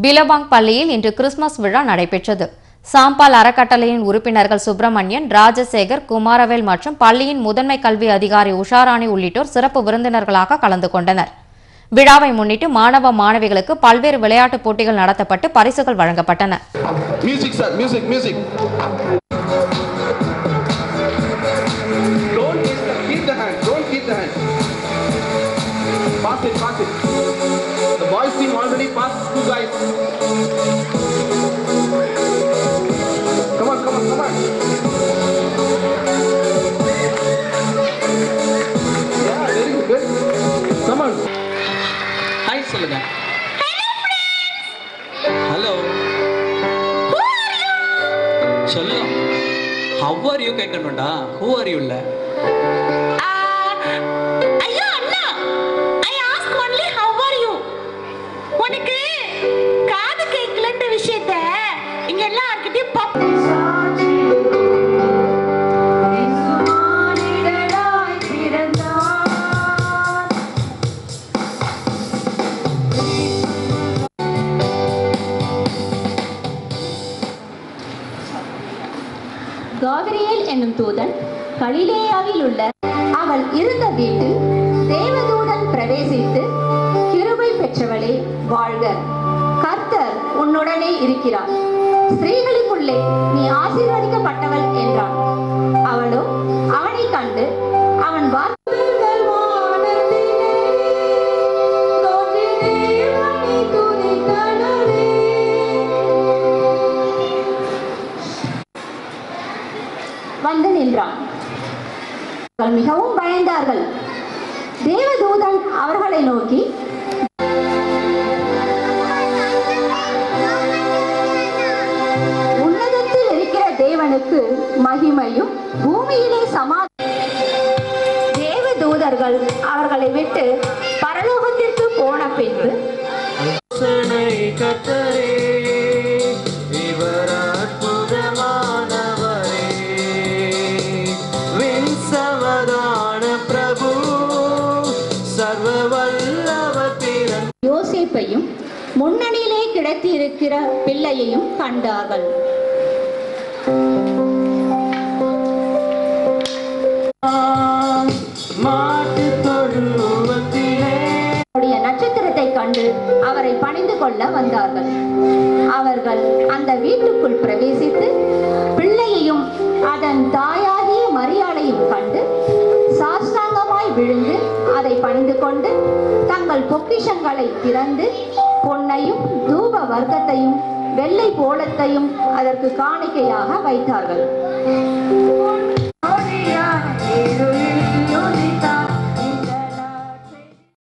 பிலபாங் பள்ளியில் இன்று கிறிஸ்துமஸ் விழா நடைபெற்றது. சாம்பால் அறக்கட்டளையின் உறுப்பினர்கள் சுப்பிரமணியன், ராஜசேகர், குமாரவேல் மற்றும் பள்ளியின் முதன்மை கல்வி அதிகாரி உஷாராணி உள்ளிட்டோர் சிறப்பு விருந்தினர்களாக கலந்து கொண்டனர். விழாவை முன்னிட்டு மாணவ மாணவிகளுக்கு பல்வேறு விளையாட்டுப் போட்டிகள் நடத்தப்பட்டு பரிசுகள் வழங்கப்பட்டன. Boys team already passed two guys. Come on. Yeah, very good. Come on. Hi, Solga. Hello, friends. Hello. Who are you? Sollu. How are you, Ketanunda? Who are you, la? Ayyo, Anna. I ask only how are you. உனக்கு காது கேட்கலன்ற விஷயத்தை இங்க எல்லார்கிட்டயும் Gabriel என்னும் தூதன் கலிலேயாவில் உள்ள அவள் இருந்த வீட்டில் தேவதூதன் பிரவேசித்து, கிருபை பெற்றவளே வாழ்க, கர்த்தர் உன்னுடனே இருக்கிறார், ஸ்திரீகளுக்குள்ளே நீ ஆசீர்வதிக்கப்பட்டவள் என்றான். அவளோ அவனை கண்டு அவன் வந்து நின்றான். மிகவும் பயந்தார்கள். தேவதூதன் அவர்களை நோக்கி, உன்னதத்தில் இருக்கிற தேவனுக்கு மகிமையும் பூமியிலே தேவதூதர்கள் அவர்களை விட்டு பரலோகத்திற்கு போன பின்பு யோசேப்பையும் முன்னணியிலே கிடத்தியிருக்கிற பிள்ளையையும் கண்டார்கள். நட்சத்திரத்தை கண்டு அவரை பணிந்து கொள்ள வந்தார்கள். அவர்கள் அந்த வீட்டுக்குள் பிரவேசித்து பிள்ளையையும் அதன் தாயாகிய மரியாளையும் கண்டு சாஷ்டாங்கமாய் விழுந்து அதை பணிந்து கொண்டு தங்கள் பொக்கிஷங்களை திறந்து பொன்னையும் தூப வர்க்கத்தையும் வெள்ளை போலத்தையும் அதற்கு காணிக்கையாக வைத்தார்கள்.